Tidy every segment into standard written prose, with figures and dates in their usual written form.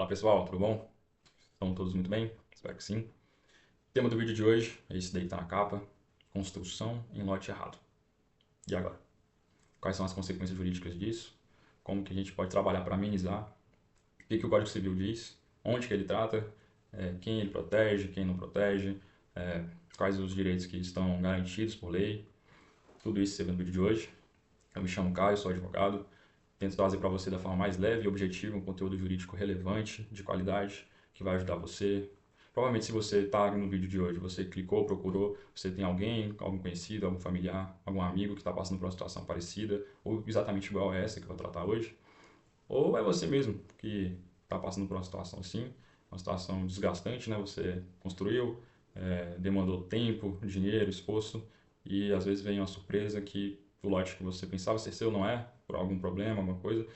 Fala pessoal, tudo bom? Estão todos muito bem? Espero que sim. O tema do vídeo de hoje é esse daí que tá na capa: construção em lote errado. E agora? Quais são as consequências jurídicas disso? Como que a gente pode trabalhar para amenizar? O que o Código Civil diz? Onde que ele trata? Quem ele protege? Quem não protege? Quais os direitos que estão garantidos por lei? Tudo isso você vê no vídeo de hoje. Eu me chamo Caio, sou advogado. Tento trazer para você da forma mais leve e objetiva um conteúdo jurídico relevante, de qualidade, que vai ajudar você. Provavelmente, se você está no vídeo de hoje, você clicou, procurou, você tem alguém, algum conhecido, algum familiar, algum amigo que está passando por uma situação parecida, ou exatamente igual a essa que eu vou tratar hoje, ou é você mesmo que está passando por uma situação assim, uma situação desgastante, né? Você construiu, demandou tempo, dinheiro, esforço, e às vezes vem uma surpresa que o lote que você pensava ser seu não é, por algum problema, alguma coisa,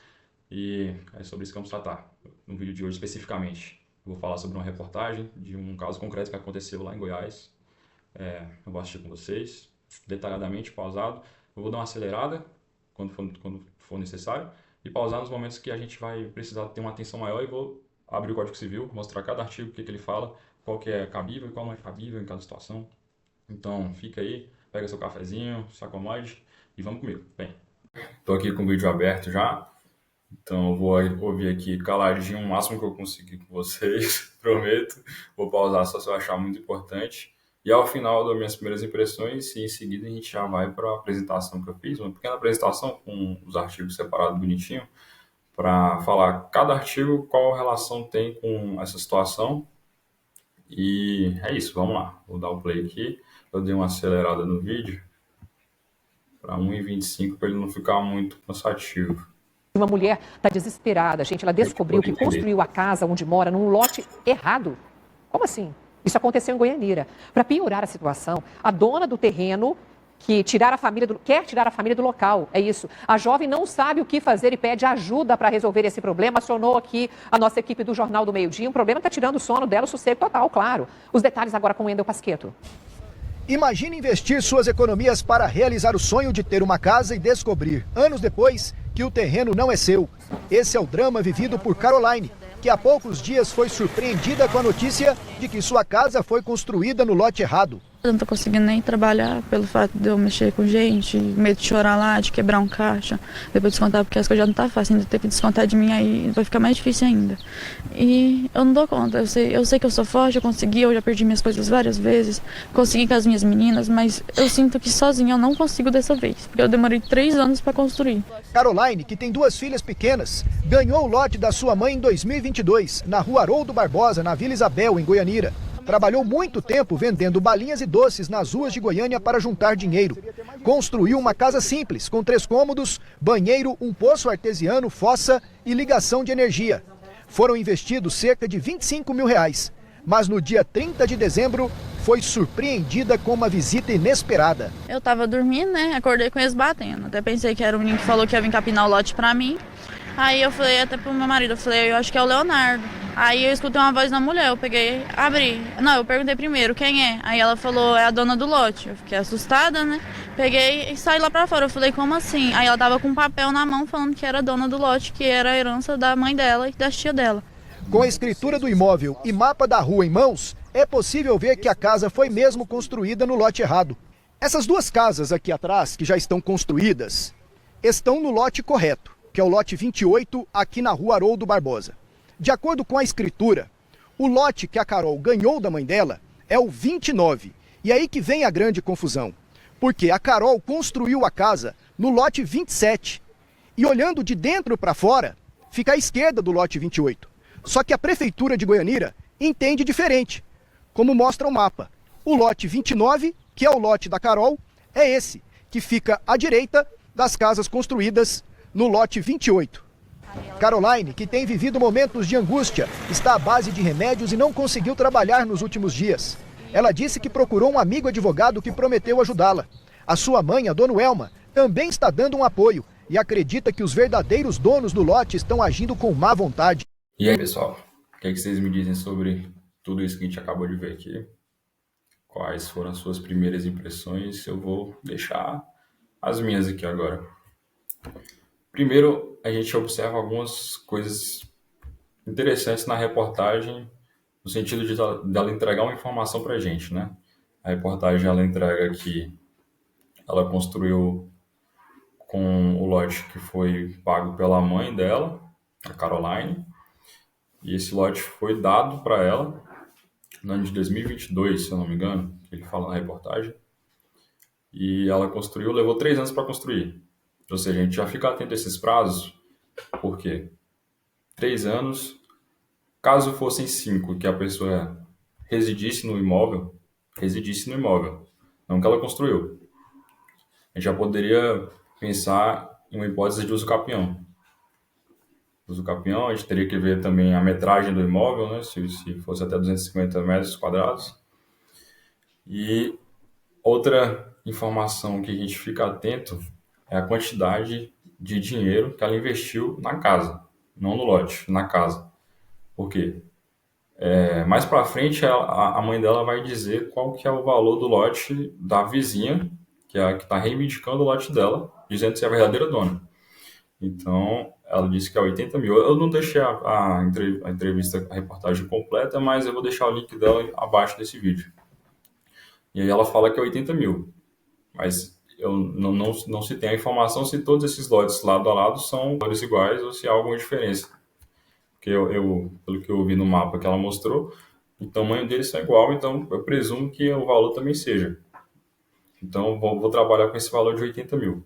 e é sobre isso que vamos tratar. No vídeo de hoje especificamente, eu vou falar sobre uma reportagem de um caso concreto que aconteceu lá em Goiás. Eu vou assistir com vocês, detalhadamente, pausado. Eu vou dar uma acelerada quando for necessário e pausar nos momentos que a gente vai precisar ter uma atenção maior, e vou abrir o Código Civil, mostrar cada artigo, o que ele fala, qual que é cabível e qual não é cabível em cada situação. Então, fica aí, pega seu cafezinho, se acomode e vamos comigo. Bem, estou aqui com o vídeo aberto já, então eu vou ouvir aqui caladinho o máximo que eu conseguir com vocês, prometo. Vou pausar só se eu achar muito importante. E ao final das minhas primeiras impressões, e em seguida a gente já vai para a apresentação que eu fiz, uma pequena apresentação com os artigos separados bonitinho, para falar cada artigo qual relação tem com essa situação. E é isso, vamos lá. Vou dar o play aqui. Eu dei uma acelerada no vídeo para 1,25 para ele não ficar muito cansativo. Uma mulher está desesperada, gente. Ela descobriu que construiu a casa onde mora num lote errado. Como assim? Isso aconteceu em Goianira. Para piorar a situação, a dona do terreno quer tirar a família do local. É isso. A jovem não sabe o que fazer e pede ajuda para resolver esse problema. Acionou aqui a nossa equipe do Jornal do Meio-Dia. Um problema está tirando o sono dela, o sossego total, claro. Os detalhes agora com o Wendel Pasquetto. Imagine investir suas economias para realizar o sonho de ter uma casa e descobrir, anos depois, que o terreno não é seu. Esse é o drama vivido por Caroline, que há poucos dias foi surpreendida com a notícia de que sua casa foi construída no lote errado. Eu não tô conseguindo nem trabalhar pelo fato de eu mexer com gente, medo de chorar lá, de quebrar um caixa, depois descontar, porque as coisas já não tá fácil, ainda ter que descontar de mim aí vai ficar mais difícil ainda. E eu não dou conta, eu sei que eu sou forte, eu consegui, eu já perdi minhas coisas várias vezes, consegui com as minhas meninas, mas eu sinto que sozinha eu não consigo dessa vez, porque eu demorei 3 anos para construir. Caroline, que tem 2 filhas pequenas, ganhou o lote da sua mãe em 2022, na rua Haroldo Barbosa, na Vila Isabel, em Goianira. Trabalhou muito tempo vendendo balinhas e doces nas ruas de Goiânia para juntar dinheiro. Construiu uma casa simples, com 3 cômodos, banheiro, um poço artesiano, fossa e ligação de energia. Foram investidos cerca de R$ 25 mil. Mas no dia 30 de dezembro, foi surpreendida com uma visita inesperada. Eu tava dormindo, né? Acordei com eles batendo. Até pensei que era o menino que falou que ia vir capinar o lote pra mim. Aí eu falei até pro meu marido, eu falei, eu acho que é o Leonardo. Aí eu escutei uma voz da mulher, eu peguei, abri. Não, eu perguntei primeiro, quem é? Aí ela falou, é a dona do lote. Eu fiquei assustada, né? Peguei e saí lá pra fora. Eu falei, como assim? Aí ela tava com um papel na mão falando que era a dona do lote, que era a herança da mãe dela e da tia dela. Com a escritura do imóvel e mapa da rua em mãos, é possível ver que a casa foi mesmo construída no lote errado. Essas 2 casas aqui atrás, que já estão construídas, estão no lote correto, que é o lote 28, aqui na rua Haroldo Barbosa. De acordo com a escritura, o lote que a Carol ganhou da mãe dela é o 29. E aí que vem a grande confusão, porque a Carol construiu a casa no lote 27. E olhando de dentro para fora, fica à esquerda do lote 28. Só que a prefeitura de Goianira entende diferente, como mostra o mapa. O lote 29, que é o lote da Carol, é esse, que fica à direita das casas construídas no lote 28. Caroline, que tem vivido momentos de angústia, está à base de remédios e não conseguiu trabalhar nos últimos dias. Ela disse que procurou um amigo advogado que prometeu ajudá-la. A sua mãe, a dona Elma, também está dando um apoio e acredita que os verdadeiros donos do lote estão agindo com má vontade. E aí, pessoal, o que vocês me dizem sobre tudo isso que a gente acabou de ver aqui? Quais foram as suas primeiras impressões? Eu vou deixar as minhas aqui agora. Primeiro, a gente observa algumas coisas interessantes na reportagem, no sentido dela entregar uma informação para a gente, né? A reportagem ela entrega que ela construiu com o lote que foi pago pela mãe dela, a Caroline, e esse lote foi dado para ela no ano de 2022, se eu não me engano, que ele fala na reportagem, e ela construiu, levou 3 anos para construir. Ou seja, a gente já fica atento a esses prazos, porque 3 anos, caso fossem 5, que a pessoa residisse no imóvel, não que ela construiu. A gente já poderia pensar em uma hipótese de uso capião. Uso capião, a gente teria que ver também a metragem do imóvel, né? Se fosse até 250 metros quadrados. E outra informação que a gente fica atento é a quantidade de dinheiro que ela investiu na casa, não no lote, na casa. Por quê? Mais para frente, a mãe dela vai dizer qual que é o valor do lote da vizinha, que é a que está reivindicando o lote dela, dizendo ser a verdadeira dona. Então, ela disse que é 80 mil. Eu não deixei a entrevista, a reportagem completa, mas eu vou deixar o link dela abaixo desse vídeo. E aí ela fala que é 80 mil. Mas eu não se tem a informação se todos esses lotes lado a lado são valores iguais ou se há alguma diferença. Porque pelo que eu vi no mapa que ela mostrou, o tamanho deles é igual, então eu presumo que o valor também seja. Então, vou trabalhar com esse valor de 80 mil.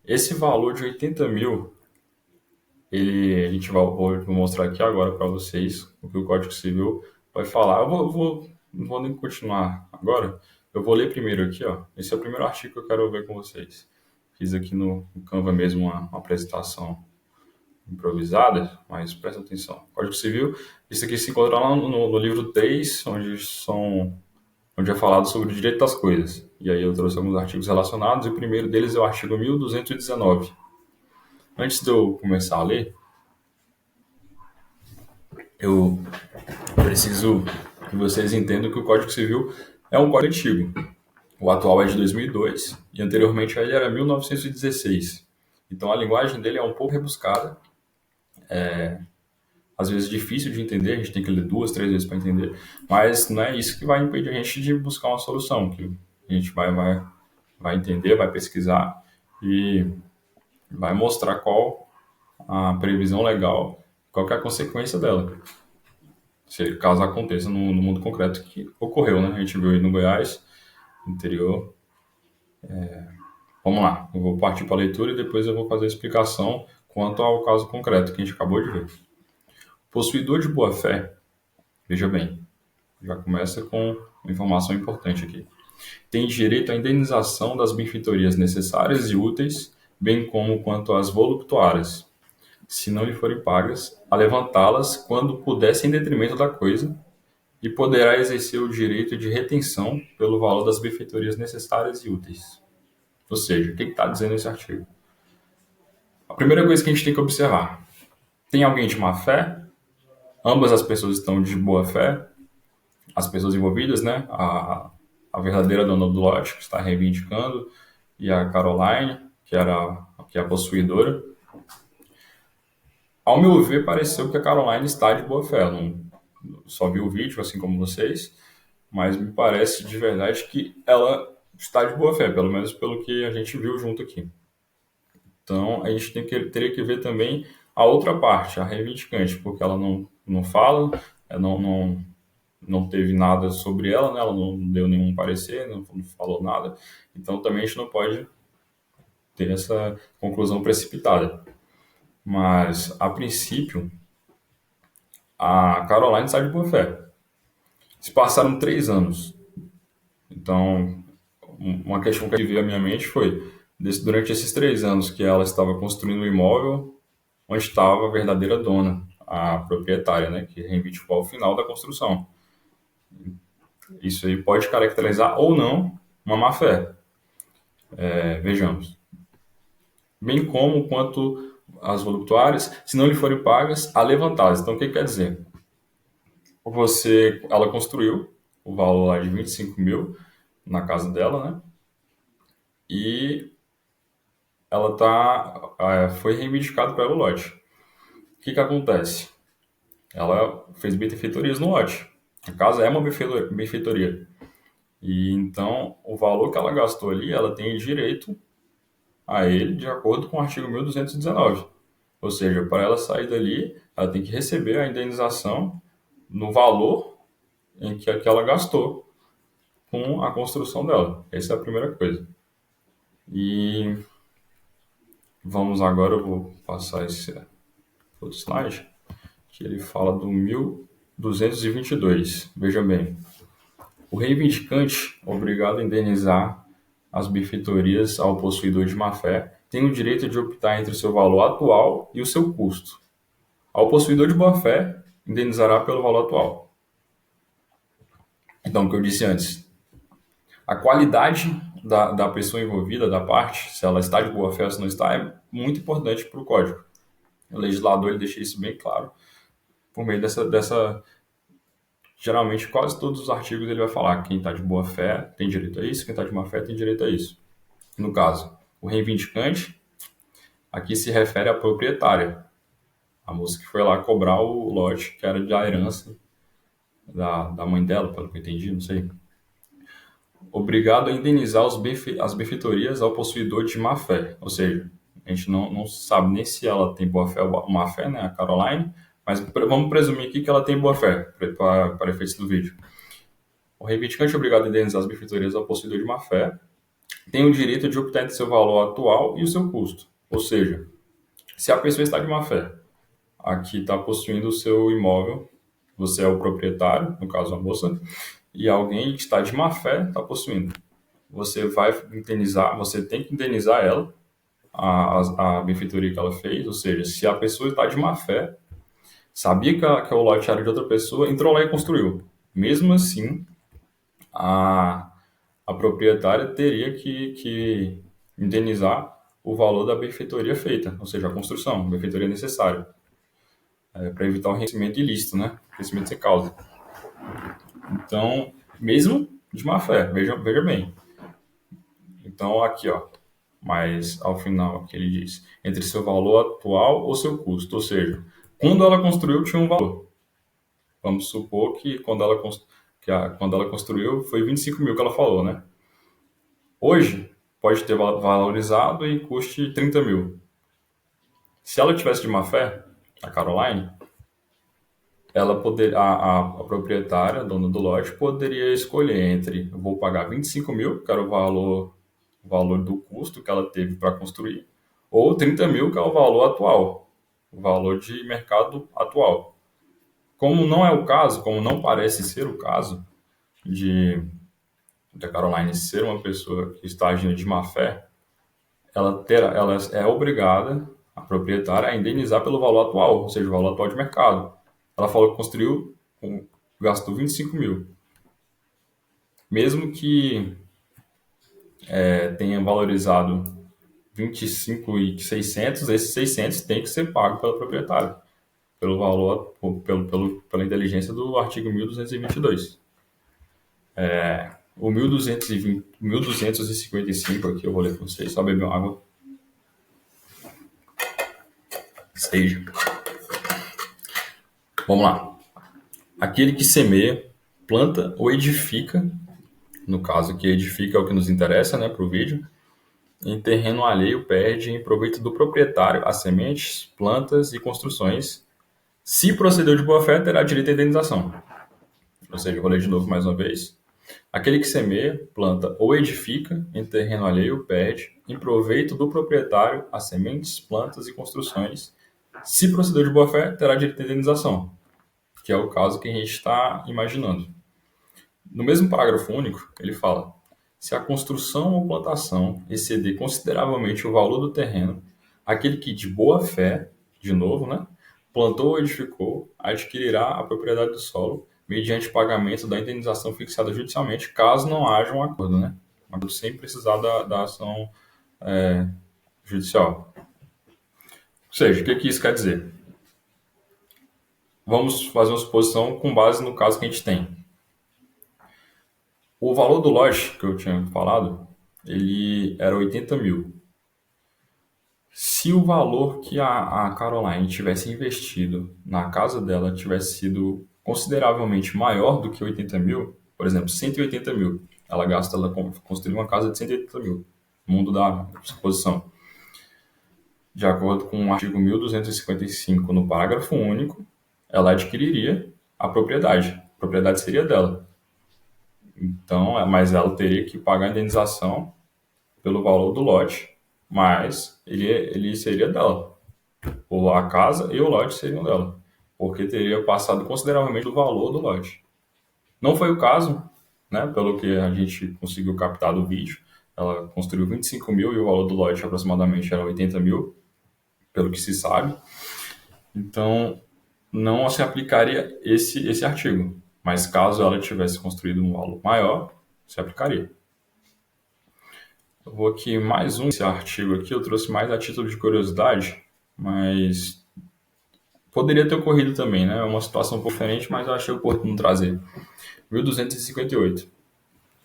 Esse valor de 80 mil, a gente vou mostrar aqui agora para vocês o que o Código Civil vai falar. Não vou nem continuar agora. Eu vou ler primeiro aqui, ó. Esse é o primeiro artigo que eu quero ver com vocês. Fiz aqui no Canva mesmo uma apresentação improvisada, mas presta atenção. Código Civil, isso aqui se encontra lá no livro 3, onde é falado sobre o direito das coisas. E aí eu trouxe alguns artigos relacionados, e o primeiro deles é o artigo 1219. Antes de eu começar a ler, eu preciso que vocês entendam que o Código Civil é um código antigo. O atual é de 2002 e anteriormente ele era 1916. Então a linguagem dele é um pouco rebuscada, às vezes difícil de entender, a gente tem que ler 2, 3 vezes para entender, mas não é isso que vai impedir a gente de buscar uma solução, que a gente vai entender, vai pesquisar e vai mostrar qual a previsão legal, qual que é a consequência dela, se caso aconteça no mundo concreto que ocorreu, né? A gente viu aí no Goiás, no interior. Vamos lá, eu vou partir para a leitura e depois eu vou fazer a explicação quanto ao caso concreto que a gente acabou de ver. Possuidor de boa-fé, veja bem, já começa com uma informação importante aqui. Tem direito à indenização das benfeitorias necessárias e úteis, bem como quanto às voluptuárias, se não lhe forem pagas, a levantá-las quando puder em detrimento da coisa, e poderá exercer o direito de retenção pelo valor das benfeitorias necessárias e úteis. Ou seja, o que está dizendo esse artigo? A primeira coisa que a gente tem que observar, tem alguém de má fé? Ambas as pessoas estão de boa fé, as pessoas envolvidas, né? A verdadeira dona do lote, que está reivindicando, e a Caroline, que é a possuidora. Ao meu ver, pareceu que a Caroline está de boa fé. Eu não só vi o vídeo, assim como vocês, mas me parece de verdade que ela está de boa fé, pelo menos pelo que a gente viu junto aqui. Então, a gente teria que ver também a outra parte, a reivindicante, porque ela não fala, não teve nada sobre ela, né? Ela não deu nenhum parecer, não falou nada. Então, também a gente não pode ter essa conclusão precipitada. Mas, a princípio, a Caroline está de boa fé. Se passaram 3 anos. Então, uma questão que veio à minha mente foi, durante esses 3 anos que ela estava construindo o imóvel, onde estava a verdadeira dona, a proprietária, né, que reivindicou ao final da construção. Isso aí pode caracterizar ou não uma má-fé. Vejamos. Bem como quanto às voluptuárias, se não lhe forem pagas, a levantá-las. Então, o que quer dizer? Ela construiu o valor lá de 25 mil na casa dela, né? E ela foi reivindicado para ela o lote. O que acontece? Ela fez benfeitorias no lote. A casa é uma benfeitoria. E então, o valor que ela gastou ali, ela tem direito a ele de acordo com o artigo 1219. Ou seja, para ela sair dali, ela tem que receber a indenização no valor em que ela gastou com a construção dela. Essa é a primeira coisa. E vamos agora, eu vou passar esse outro slide, que ele fala do 1222. Veja bem, o reivindicante, obrigado a indenizar as benfeitorias ao possuidor de má-fé, tem o direito de optar entre o seu valor atual e o seu custo. Ao possuidor de boa-fé, indenizará pelo valor atual. Então, o que eu disse antes, a qualidade da pessoa envolvida, da parte, se ela está de boa-fé ou se não está, é muito importante para o código. O legislador ele deixa isso bem claro por meio dessa. Geralmente, quase todos os artigos ele vai falar que quem está de boa-fé tem direito a isso, quem está de má-fé tem direito a isso. No caso, o reivindicante, aqui se refere à proprietária, a moça que foi lá cobrar o lote que era da herança da mãe dela, pelo que eu entendi, não sei. Obrigado a indenizar as benfeitorias ao possuidor de má-fé. Ou seja, a gente não sabe nem se ela tem boa-fé ou má-fé, né, a Caroline, mas vamos presumir aqui que ela tem boa-fé, para efeitos do vídeo. O reivindicante obrigado a indenizar as benfeitorias ao possuidor de má-fé tem o direito de optar entre seu valor atual e o seu custo. Ou seja, se a pessoa está de má-fé, aqui está possuindo o seu imóvel, você é o proprietário, no caso a moça, e alguém que está de má-fé está possuindo. Você vai indenizar, você tem que indenizar ela, a benfeitoria que ela fez, ou seja, se a pessoa está de má-fé, sabia que o lote era de outra pessoa, entrou lá e construiu. Mesmo assim, a proprietária teria que indenizar o valor da benfeitoria feita, ou seja, a construção, a benfeitoria necessária, para evitar o enriquecimento ilícito, né? Enriquecimento sem causa. Então, mesmo de má fé, veja bem. Então, aqui, ó, mas ao final, aqui ele diz, entre seu valor atual ou seu custo, ou seja, quando ela construiu tinha um valor. Vamos supor que quando ela construiu foi 25 mil que ela falou, né? Hoje, pode ter valorizado e custe 30 mil. Se ela tivesse de má fé, a Caroline, ela a proprietária, dona do lote, poderia escolher entre eu vou pagar 25 mil, que era o valor do custo que ela teve para construir, ou 30 mil, que é o valor atual, o valor de mercado atual. Como não é o caso, como não parece ser o caso de a Caroline ser uma pessoa que está agindo de má fé, ela é obrigada, a proprietária, a indenizar pelo valor atual, ou seja, o valor atual de mercado. Ela falou que construiu, gastou 25 mil. Mesmo que tenha valorizado 25.600, esses 600 tem que ser pago pela proprietária, pelo valor, pela inteligência do artigo 1222. O 1255 aqui, eu vou ler para vocês, só beber uma água. Seja. Vamos lá. Aquele que semeia, planta ou edifica, no caso aqui edifica é o que nos interessa, né, para o vídeo, em terreno alheio perde em proveito do proprietário as sementes, plantas e construções. Se procedeu de boa fé, terá direito à indenização. Ou seja, eu vou ler de novo mais uma vez. Aquele que semeia, planta ou edifica em terreno alheio perde em proveito do proprietário as sementes, plantas e construções. Se procedeu de boa fé, terá direito à indenização, que é o caso que a gente está imaginando. No mesmo parágrafo único, ele fala: se a construção ou plantação exceder consideravelmente o valor do terreno, aquele que de boa fé, de novo, né, plantou ou edificou, adquirirá a propriedade do solo mediante pagamento da indenização fixada judicialmente, caso não haja um acordo, né? Sem precisar da ação judicial. Ou seja, o que isso quer dizer? Vamos fazer uma suposição com base no caso que a gente tem. O valor do lote, que eu tinha falado, ele era 80 mil. Se o valor que a Caroline tivesse investido na casa dela tivesse sido consideravelmente maior do que 80 mil, por exemplo, 180 mil, ela construiu uma casa de 180 mil, mundo da suposição. De acordo com o artigo 1255, no parágrafo único, ela adquiriria a propriedade. A propriedade seria dela. Então, mas ela teria que pagar a indenização pelo valor do lote, mas ele seria dela. Ou a casa e o lote seriam dela, porque teria passado consideravelmente do valor do lote. Não foi o caso, né? Pelo que a gente conseguiu captar do vídeo. Ela construiu 25 mil e o valor do lote aproximadamente era 80 mil, pelo que se sabe. Então, não se aplicaria esse artigo. Mas caso ela tivesse construído um valor maior, se aplicaria. Eu vou aqui mais esse artigo aqui, eu trouxe mais a título de curiosidade, mas poderia ter ocorrido também, né? É uma situação um pouco diferente, mas eu achei oportuno trazer. 1258.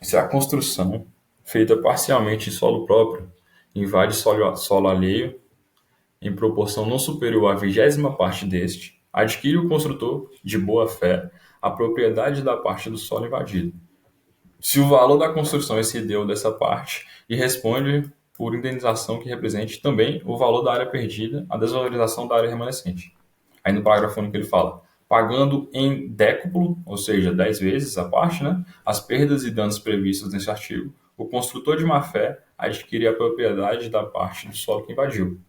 Se a construção, feita parcialmente em solo próprio, invade solo alheio, em proporção não superior à 20ª parte deste, adquire o construtor, de boa fé, a propriedade da parte do solo invadido, se o valor da construção excedeu dessa parte, e responde por indenização que represente também o valor da área perdida, a desvalorização da área remanescente. Aí no parágrafo único ele fala, pagando em décuplo, ou seja, 10 vezes a parte, né, as perdas e danos previstos nesse artigo, o construtor de má-fé adquire a propriedade da parte do solo que invadiu,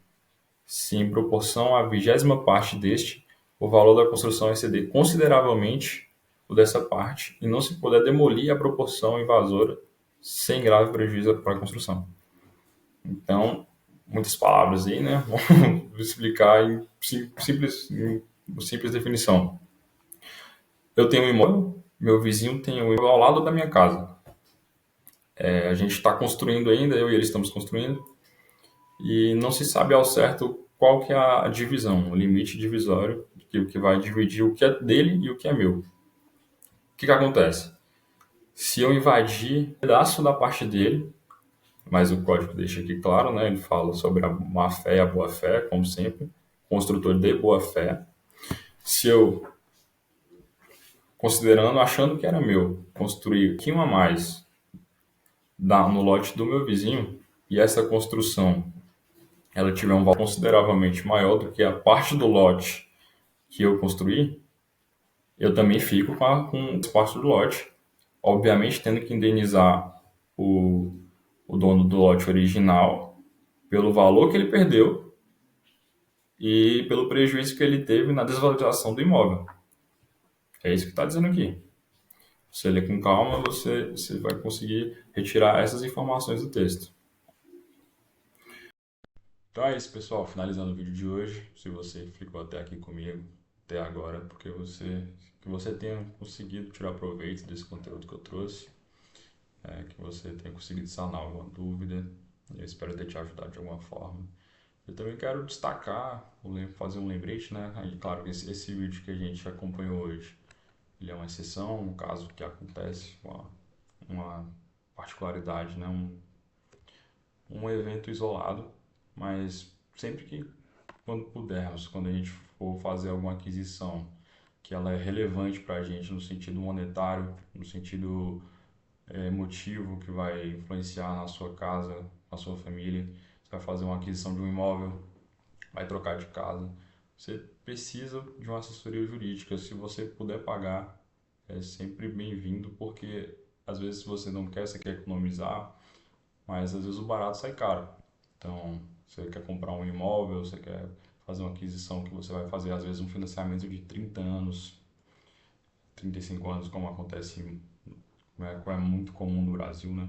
se em proporção à 20ª parte deste, o valor da construção exceder consideravelmente o dessa parte e não se puder demolir a proporção invasora sem grave prejuízo para a construção. Então, muitas palavras aí, né? Vou explicar em simples definição. Eu tenho um imóvel, meu vizinho tem um imóvel ao lado da minha casa. A gente está construindo ainda, eu e ele estamos construindo, e não se sabe ao certo qual que é a divisão, o limite divisório que vai dividir o que é dele e o que é meu. O que acontece? Se eu invadir um pedaço da parte dele, mas o código deixa aqui claro, né? Ele fala sobre a má-fé e a boa-fé, como sempre, construtor de boa-fé. Se eu, achando que era meu, construir um pouquinho a mais no lote do meu vizinho, e essa construção ela tiver um valor consideravelmente maior do que a parte do lote que eu construí, eu também fico com parte do lote, obviamente tendo que indenizar o dono do lote original pelo valor que ele perdeu e pelo prejuízo que ele teve na desvalorização do imóvel. É isso que está dizendo aqui. Você lê com calma, você vai conseguir retirar essas informações do texto. Então é isso, pessoal. Finalizando o vídeo de hoje. Se você ficou até aqui comigo, até agora, porque que você tenha conseguido tirar proveito desse conteúdo que eu trouxe, que você tenha conseguido sanar alguma dúvida. Eu espero ter te ajudado de alguma forma. Eu também quero destacar, fazer um lembrete, né? Aí, claro que esse vídeo que a gente acompanhou hoje, ele é uma exceção, um caso que acontece, uma particularidade, né? Um evento isolado, mas sempre que, quando pudermos, quando a gente for fazer alguma aquisição que ela é relevante para a gente no sentido monetário, no sentido emotivo, que vai influenciar na sua casa, na sua família, você vai fazer uma aquisição de um imóvel, vai trocar de casa, você precisa de uma assessoria jurídica. Se você puder pagar, é sempre bem-vindo, porque às vezes você não quer, você quer economizar, mas às vezes o barato sai caro. Então, você quer comprar um imóvel, você quer fazer uma aquisição que você vai fazer, às vezes, um financiamento de 30 anos, 35 anos, como acontece, é muito comum no Brasil, né?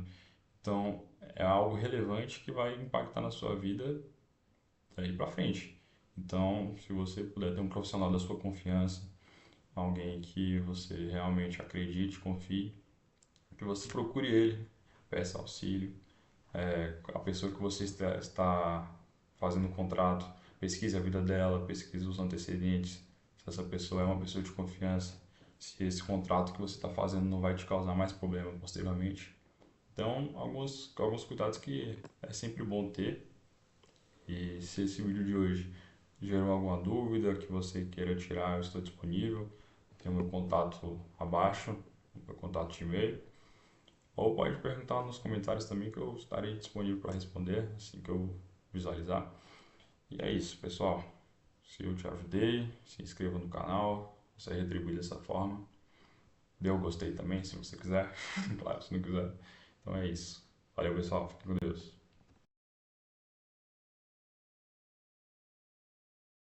Então, é algo relevante que vai impactar na sua vida daí para frente. Então, se você puder ter um profissional da sua confiança, alguém que você realmente acredite, confie, que você procure ele, peça auxílio. A pessoa que você está fazendo um contrato, pesquise a vida dela, pesquise os antecedentes, se essa pessoa é uma pessoa de confiança, se esse contrato que você está fazendo não vai te causar mais problema posteriormente. Então, alguns cuidados que é sempre bom ter. E se esse vídeo de hoje gerou alguma dúvida que você queira tirar, eu estou disponível. Tem o meu contato abaixo, meu contato de e-mail. Ou pode perguntar nos comentários também que eu estarei disponível para responder assim que eu visualizar. E é isso, pessoal. Se eu te ajudei, se inscreva no canal, você retribui dessa forma. Dê o gostei também, se você quiser. Claro, se não quiser. Então é isso. Valeu, pessoal. Fique com Deus.